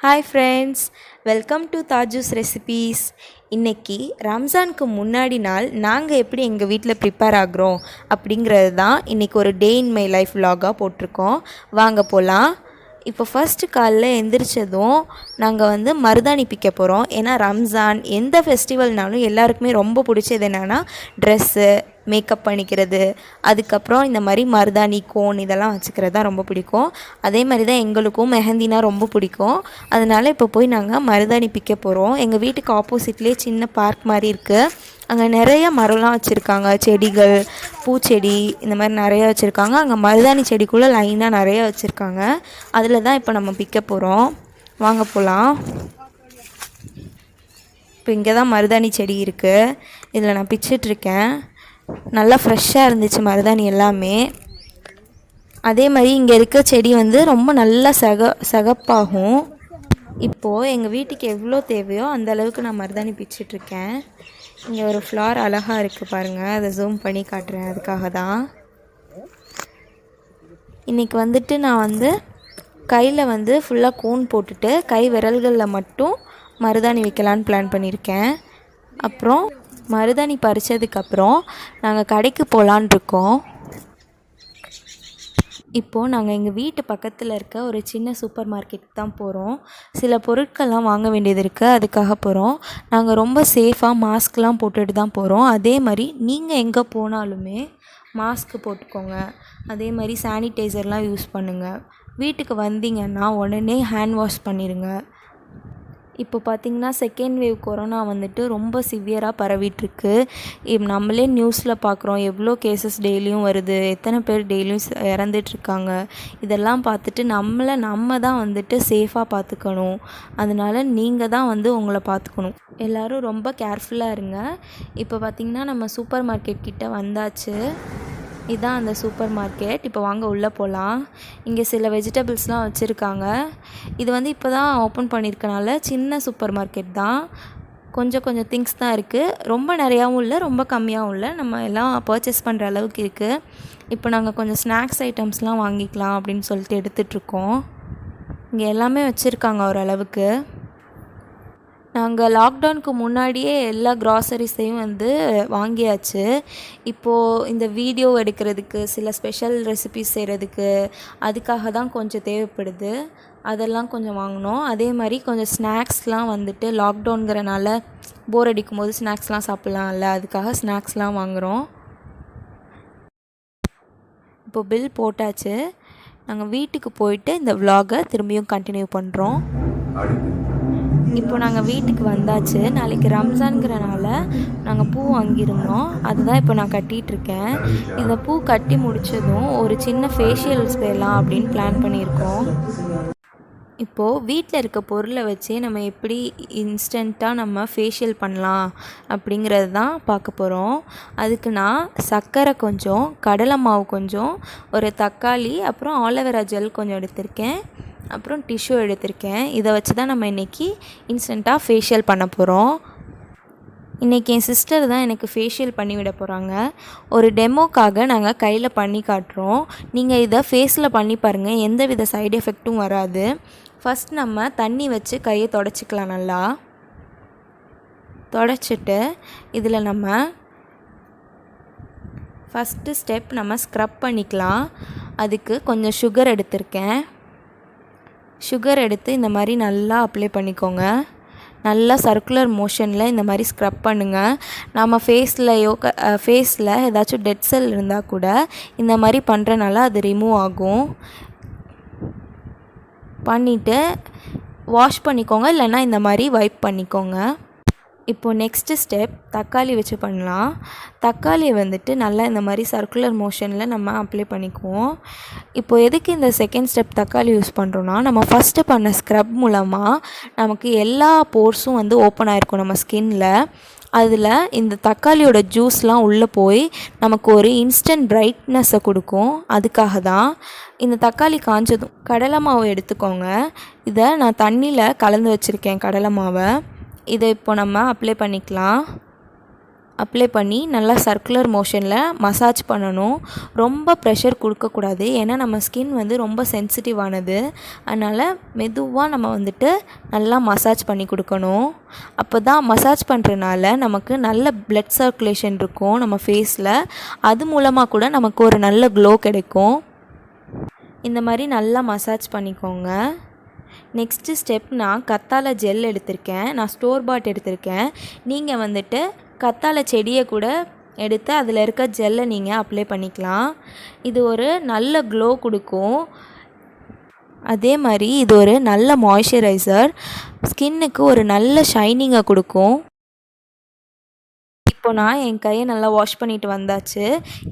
Hi friends, welcome to Taju's recipes. இன்றைக்கி ரம்ஜானுக்கு முன்னாடி நாள் நாங்கள் எப்படி எங்கள் வீட்டில் ப்ரிப்பேர் ஆகுறோம் அப்படிங்கிறது தான் இன்றைக்கி ஒரு டே இன் மை லைஃப் vlog-ஆ போட்டிருக்கோம். வாங்க போகலாம். இப்போ ஃபஸ்ட்டு காலைல எந்திரிச்சதும் நாங்கள் மருதாணி பிக்க போகிறோம். ஏன்னா ரம்ஜான் எந்த ஃபெஸ்டிவல்னாலும் எல்லாருக்குமே ரொம்ப பிடிச்சது என்னென்னா ட்ரெஸ்ஸு, மேக்கப் பண்ணிக்கிறது, அதுக்கப்புறம் இந்த மாதிரி மருதாணி, கோன் இதெல்லாம் வச்சுக்கிறது தான் ரொம்ப பிடிக்கும். அதே மாதிரி தான் எங்களுக்கும் மெஹந்தினா ரொம்ப பிடிக்கும். அதனால் இப்போ போய் நாங்கள் மருதாணி பிக்க போகிறோம். எங்கள் வீட்டுக்கு ஆப்போசிட்லேயே சின்ன பார்க் மாதிரி இருக்குது. அங்கே நிறைய மரம்லாம் வச்சுருக்காங்க, செடிகள், பூச்செடி இந்த மாதிரி நிறையா வச்சுருக்காங்க. அங்கே மருதாணி செடிக்குள்ளே லைனாக நிறையா வச்சுருக்காங்க. அதில் தான் இப்போ நம்ம பிக்க போகிறோம். வாங்க போகலாம். இப்போ இங்கே தான் மருதாணி செடி இருக்குது. இதில் நான் பிச்சிட்ருக்கேன். நல்லா ஃப்ரெஷ்ஷாக இருந்துச்சு மருதாணி எல்லாமே. அதே மாதிரி இங்கே இருக்க செடி ரொம்ப நல்லா சகப்பாகும். இப்போது எங்கள் வீட்டுக்கு எவ்வளோ தேவையோ அந்த அளவுக்கு நான் மருதாணி பிச்சிட்ருக்கேன். இங்கே ஒரு ஃப்ளார் அழகாக இருக்குது பாருங்கள், அதை ஜூம் பண்ணி காட்டுறேன். அதுக்காக தான் இன்றைக்கி நான் கையில் ஃபுல்லாக கோன் போட்டுட்டு கை விரல்களில் மட்டும் மருதாணி வைக்கலான்னு பிளான் பண்ணியிருக்கேன். அப்புறம் மருதாணி பறித்ததுக்கப்புறம் நாங்கள் கடைக்கு போகலான் இருக்கோம். இப்போது நாங்கள் எங்கள் வீட்டு பக்கத்தில் இருக்க ஒரு சின்ன சூப்பர் மார்க்கெட் தான் போகிறோம். சில பொருட்கள்லாம் வாங்க வேண்டியது இருக்குது, அதுக்காக போகிறோம். நாங்கள் ரொம்ப சேஃபாக மாஸ்க்லாம் போட்டுட்டு தான் போகிறோம். அதே மாதிரி நீங்கள் எங்கே போனாலுமே மாஸ்க் போட்டுக்கோங்க. அதே மாதிரி சானிடைசர்லாம் யூஸ் பண்ணுங்கள். வீட்டுக்கு வந்தீங்கன்னா உடனே ஹேண்ட் வாஷ் பண்ணிடுங்க. இப்போ பார்த்திங்கன்னா செகண்ட் வேவ் கொரோனா ரொம்ப சிவியராக பரவிட்டுருக்கு. நம்மளே நியூஸில் பார்க்குறோம் எவ்வளோ கேசஸ் டெய்லியும் வருது, எத்தனை பேர் டெய்லியும் இறந்துட்டுருக்காங்க. இதெல்லாம் பார்த்துட்டு நம்ம தான் சேஃபாக பார்த்துக்கணும். அதனால் நீங்கள் தான் உங்களை பார்த்துக்கணும். எல்லோரும் ரொம்ப கேர்ஃபுல்லாக இருங்க. இப்போ பார்த்திங்கன்னா நம்ம சூப்பர் மார்க்கெட் கிட்டே வந்தாச்சு. இதுதான் அந்த சூப்பர் மார்க்கெட். இப்போ வாங்க உள்ளே போகலாம். இங்கே சில வெஜிடபிள்ஸ்லாம் வச்சுருக்காங்க. இது இப்போ தான் ஓப்பன் பண்ணியிருக்கனால சின்ன சூப்பர் மார்க்கெட் தான். கொஞ்சம் திங்ஸ் தான் இருக்குது. ரொம்ப நிறையாவும் இல்லை, ரொம்ப கம்மியாகவும் இல்லை. நம்ம எல்லாம் பர்ச்சேஸ் பண்ணுற அளவுக்கு இருக்குது. இப்போ நாங்கள் கொஞ்சம் ஸ்நாக்ஸ் ஐட்டம்ஸ்லாம் வாங்கிக்கலாம் அப்படின்னு சொல்லிட்டு எடுத்துகிட்ருக்கோம். இங்கே எல்லாமே வச்சுருக்காங்க ஓரளவுக்கு. நாங்கள் லாக்டவுனுக்கு முன்னாடியே எல்லா க்ராசரிஸையும் வாங்கியாச்சு. இப்போது இந்த வீடியோ எடுக்கிறதுக்கு, சில ஸ்பெஷல் ரெசிபிஸ் செய்கிறதுக்கு, அதுக்காக தான் கொஞ்சம் தேவைப்படுது. அதெல்லாம் கொஞ்சம் வாங்கினோம். அதே மாதிரி கொஞ்சம் ஸ்நாக்ஸ்லாம் லாக்டவுனுங்கிறனால போர் அடிக்கும் போது ஸ்நாக்ஸ்லாம் சாப்பிட்லாம்ல, அதுக்காக ஸ்நாக்ஸ்லாம் வாங்குகிறோம். இப்போது பில் போட்டாச்சு. நாங்கள் வீட்டுக்கு போயிட்டு இந்த vlog-ஐ திரும்பியும் கண்டினியூ பண்ணுறோம். இப்போ நாங்கள் வீட்டுக்கு வந்தாச்சு. நாளைக்கு ரம்ஜான்கிறனால நாங்கள் பூ வாங்கியிருந்தோம். அதுதான் இப்போ நான் கட்டிகிட்ருக்கேன். இந்த பூ கட்டி முடித்ததும் ஒரு சின்ன ஃபேஷியல் செய்யலாம் அப்படின்னு பிளான் பண்ணியிருக்கோம். இப்போது வீட்டில் இருக்க பொருளை வச்சு நம்ம எப்படி இன்ஸ்டண்ட்டாக நம்ம ஃபேஷியல் பண்ணலாம் அப்படிங்கிறது தான் பார்க்க போகிறோம். அதுக்கு நான் சர்க்கரை கொஞ்சம், கடலை மாவு கொஞ்சம், ஒரு தக்காளி, அப்புறம் ஆலோவேரா ஜெல் கொஞ்சம் எடுத்திருக்கேன், அப்புறம் டிஷ்யூ எடுத்திருக்கேன். இதை வச்சு தான் நம்ம இன்றைக்கி இன்ஸ்டண்ட்டாக ஃபேஷியல் பண்ண போகிறோம். இன்றைக்கி என் சிஸ்டர் தான் எனக்கு ஃபேஷியல் பண்ணி விட போகிறாங்க. ஒரு டெமோக்காக நாங்கள் கையில் பண்ணி காட்டுறோம். நீங்கள் இதை ஃபேஸில் பண்ணி பாருங்கள், எந்த வித சைடு எஃபெக்ட்டும் வராது. ஃபஸ்ட் நம்ம தண்ணி வச்சு கையை தொடச்சிக்கலாம். நல்லா தொடச்சிட்டு இதில் நம்ம ஃபஸ்ட்டு ஸ்டெப் நம்ம ஸ்க்ரப் பண்ணிக்கலாம். அதுக்கு கொஞ்சம் சுகர் எடுத்திருக்கேன். சுகர் எடுத்து இந்த மாதிரி நல்லா அப்ளை பண்ணிக்கோங்க. நல்லா சர்க்குலர் மோஷனில் இந்த மாதிரி ஸ்க்ரப் பண்ணுங்கள். நம்ம ஃபேஸில் ஏதாச்சும் டெட் செல் இருந்தால் கூட இந்த மாதிரி பண்ணுறனால அது ரிமூவ் ஆகும். பண்ணிவிட்டு வாஷ் பண்ணிக்கோங்க, இல்லைன்னா இந்த மாதிரி வைப் பண்ணிக்கோங்க. இப்போது நெக்ஸ்ட்டு ஸ்டெப் தக்காளி வச்சு பண்ணலாம். தக்காளியை நல்லா இந்த மாதிரி சர்க்குலர் மோஷனில் நம்ம அப்ளை பண்ணிக்குவோம். இப்போது எதுக்கு இந்த செகண்ட் ஸ்டெப் தக்காளி யூஸ் பண்ணுறோன்னா, நம்ம ஃபஸ்ட்டு பண்ண ஸ்க்ரப் மூலமாக நமக்கு எல்லா போர்ஸும் ஓப்பன் ஆகிருக்கும் நம்ம ஸ்கின்னில். அதில் இந்த தக்காளியோட ஜூஸ்லாம் உள்ளே போய் நமக்கு ஒரு இன்ஸ்டன்ட் பிரைட்னஸை கொடுக்கும். அதுக்காக தான் இந்த தக்காளி காஞ்சதும் கடலை மாவு எடுத்துக்கோங்க. இதை நான் தண்ணியில் கலந்து வச்சுருக்கேன் கடலை மாவை. இதை இப்போ நம்ம அப்ளை பண்ணிக்கலாம். அப்ளை பண்ணி நல்லா சர்க்குலர் மோஷனில் மசாஜ் பண்ணணும். ரொம்ப ப்ரெஷர் கொடுக்கக்கூடாது, ஏன்னா நம்ம ஸ்கின் வந்து ரொம்ப சென்சிட்டிவானது. அதனால் மெதுவாக நம்ம வந்துட்டு நல்லா மசாஜ் பண்ணி கொடுக்கணும். அப்போ தான் மசாஜ் பண்ணுறனால நமக்கு நல்ல பிளட் சர்க்குலேஷன் இருக்கும் நம்ம ஃபேஸில். அது மூலமாக கூட நமக்கு ஒரு நல்ல க்ளோ கிடைக்கும். இந்த மாதிரி நல்லா மசாஜ் பண்ணிக்கோங்க. நெக்ஸ்ட்டு ஸ்டெப், நான் கத்தாழை ஜெல் எடுத்திருக்கேன். நான் ஸ்டோர் பாட் எடுத்திருக்கேன். நீங்கள் வந்துட்டு கத்தாழை செடியை கூட எடுத்து அதில் இருக்க ஜெல்லை நீங்கள் அப்ளை பண்ணிக்கலாம். இது ஒரு நல்ல க்ளோ கொடுக்கும். அதே மாதிரி இது ஒரு நல்ல மாய்ஸ்சரைசர், ஸ்கின்னுக்கு ஒரு நல்ல ஷைனிங்கை கொடுக்கும். இப்போ நான் என் கையை நல்லா வாஷ் பண்ணிட்டு வந்தாச்சு.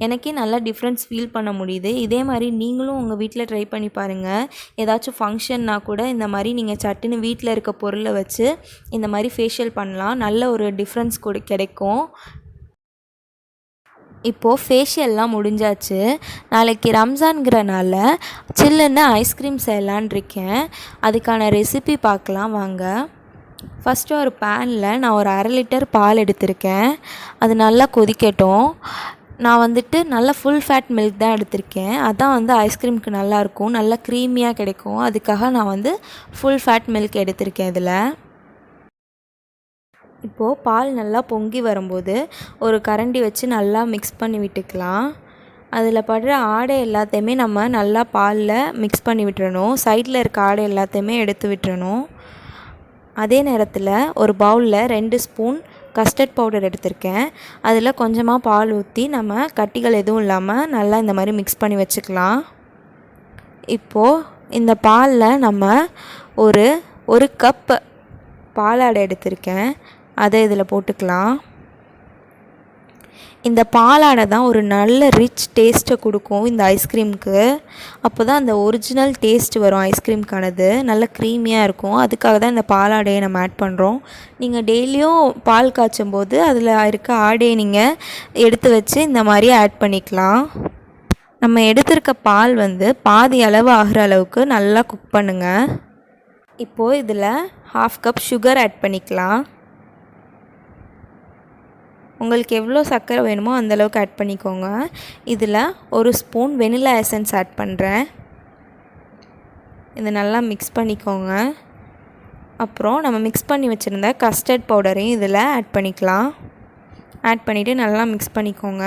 எனக்கே நல்லா டிஃப்ரென்ஸ் ஃபீல் பண்ண முடியுது. இதே மாதிரி நீங்களும் உங்கள் வீட்டில் ட்ரை பண்ணி பாருங்கள். ஏதாச்சும் ஃபங்க்ஷன்னா கூட இந்த மாதிரி நீங்கள் சட்டுன்னு வீட்டில் இருக்க பொருளை வச்சு இந்த மாதிரி ஃபேஷியல் பண்ணலாம். நல்ல ஒரு டிஃப்ரென்ஸ் கிடைக்கும். இப்போது ஃபேஷியல்லாம் முடிஞ்சாச்சு. நாளைக்கு ரம்ஜான்கிறனால சில்லுன்னு ஐஸ்கிரீம் செய்யலான் இருக்கேன். அதுக்கான ரெசிபி பார்க்கலாம் வாங்க. ஃபஸ்ட்டு ஒரு பேனில் நான் ஒரு 1/2 லிட்டர் பால் எடுத்திருக்கேன். அது நல்லா கொதிக்கட்டும். நான் வந்துட்டு நல்லா ஃபுல் ஃபேட் மில்க் தான் எடுத்திருக்கேன். அதான் வந்து ஐஸ்கிரீமுக்கு நல்லாயிருக்கும், நல்லா க்ரீமியாக கிடைக்கும். அதுக்காக நான் வந்து ஃபுல் ஃபேட் மில்க் எடுத்திருக்கேன். இதில் இப்போது பால் நல்லா பொங்கி வரும்போது ஒரு கரண்டி வச்சு நல்லா மிக்ஸ் பண்ணி விட்டுக்கலாம். அதில் படுற ஆடை எல்லாத்தையுமே நம்ம நல்லா பாலில் மிக்ஸ் பண்ணி விட்டுறணும். சைடில் இருக்க ஆடை எல்லாத்தையுமே எடுத்து விட்டுறணும். அதே நேரத்தில் ஒரு பவுலில் 2 ஸ்பூன் கஸ்டர்ட் பவுடர் எடுத்திருக்கேன். அதில் கொஞ்சமாக பால் ஊற்றி நம்ம கட்டிகள் எதுவும் இல்லாமல் நல்லா இந்த மாதிரி மிக்ஸ் பண்ணி வச்சுக்கலாம். இப்போது இந்த பாலில் நம்ம ஒரு கப் பாலாடை எடுத்திருக்கேன், அதை இதில் போட்டுக்கலாம். இந்த பாலாடை தான் ஒரு நல்ல ரிச் டேஸ்ட்டை கொடுக்கும் இந்த ஐஸ்கிரீமுக்கு. அப்போ தான் அந்த ஒரிஜினல் டேஸ்ட் வரும் ஐஸ்கிரீமுக்கானது, நல்ல க்ரீமியாக இருக்கும். அதுக்காக தான் இந்த பாலாடையை நம்ம ஆட் பண்ணுறோம். நீங்கள் டெய்லியும் பால் காய்ச்சும் போது அதில் இருக்க ஆடையை நீங்கள் எடுத்து வச்சு இந்த மாதிரி ஆட் பண்ணிக்கலாம். நம்ம எடுத்திருக்க பால் வந்து பாதி அளவு ஆகிற அளவுக்கு நல்லா குக் பண்ணுங்கள். இப்போது இதில் 1/2 கப் சுகர் ஆட் பண்ணிக்கலாம். உங்களுக்கு எவ்வளோ சர்க்கரை வேணுமோ அந்தளவுக்கு ஆட் பண்ணிக்கோங்க. இதில் 1 ஸ்பூன் வெனிலா எசன்ஸ் ஆட் பண்ணுறேன். இதை நல்லா மிக்ஸ் பண்ணிக்கோங்க. அப்புறம் நம்ம மிக்ஸ் பண்ணி வச்சுருந்த கஸ்டர்ட் பவுடரையும் இதில் ஆட் பண்ணிக்கலாம். ஆட் பண்ணிவிட்டு நல்லா மிக்ஸ் பண்ணிக்கோங்க.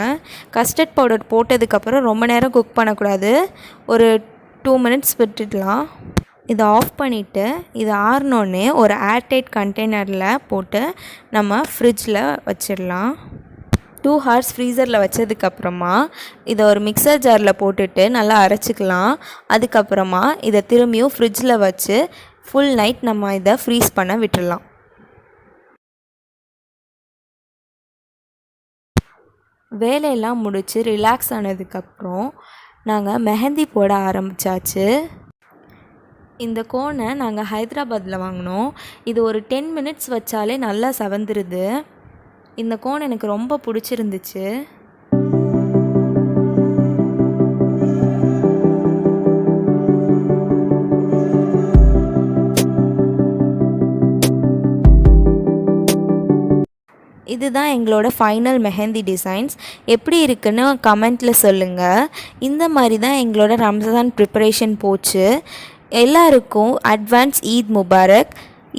கஸ்டர்ட் பவுடர் போட்டதுக்கப்புறம் ரொம்ப நேரம் குக் பண்ணக்கூடாது, ஒரு 2 மினிட்ஸ் விட்டுடலாம். இதை ஆஃப் பண்ணிவிட்டு இது ஆறினோடனே ஒரு ஏர்டைட் கண்டெய்னரில் போட்டு நம்ம ஃப்ரிட்ஜில் வச்சிடலாம். 2 ஹவர்ஸ் ஃப்ரீசரில் வச்சதுக்கப்புறமா இதை ஒரு மிக்சர் ஜாரில் போட்டுட்டு நல்லா அரைச்சிக்கலாம். அதுக்கப்புறமா இதை திரும்பியும் ஃப்ரிட்ஜில் வச்சு ஃபுல் நைட் நம்ம இதை ஃப்ரீஸ் பண்ண விட்டுடலாம். வேலையெல்லாம் முடித்து ரிலாக்ஸ் ஆனதுக்கப்புறம் நாங்கள் மெஹந்தி போட ஆரம்பித்தாச்சு. இந்த கோனை நாங்கள் ஹைதராபாத்தில் வாங்கினோம். இது ஒரு 10 மினிட்ஸ் வச்சாலே நல்லா செவந்துருது. இந்த கோன் எனக்கு ரொம்ப பிடிச்சிருந்துச்சு. இதுதான் எங்களோட ஃபைனல் மெஹந்தி டிசைன்ஸ். எப்படி இருக்குன்னு கமெண்ட்டில் சொல்லுங்கள். இந்த மாதிரி தான் எங்களோட ரம்ஜான் ப்ரிப்பரேஷன் போச்சு. எல்லாருக்கும் அட்வான்ஸ் ஈத் முபாரக்.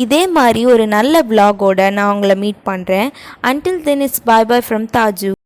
இதே மாதிரி ஒரு நல்ல vlog-ஓட நான் உங்களை மீட் பண்ணுறேன். Until then, it's bye bye from Taju.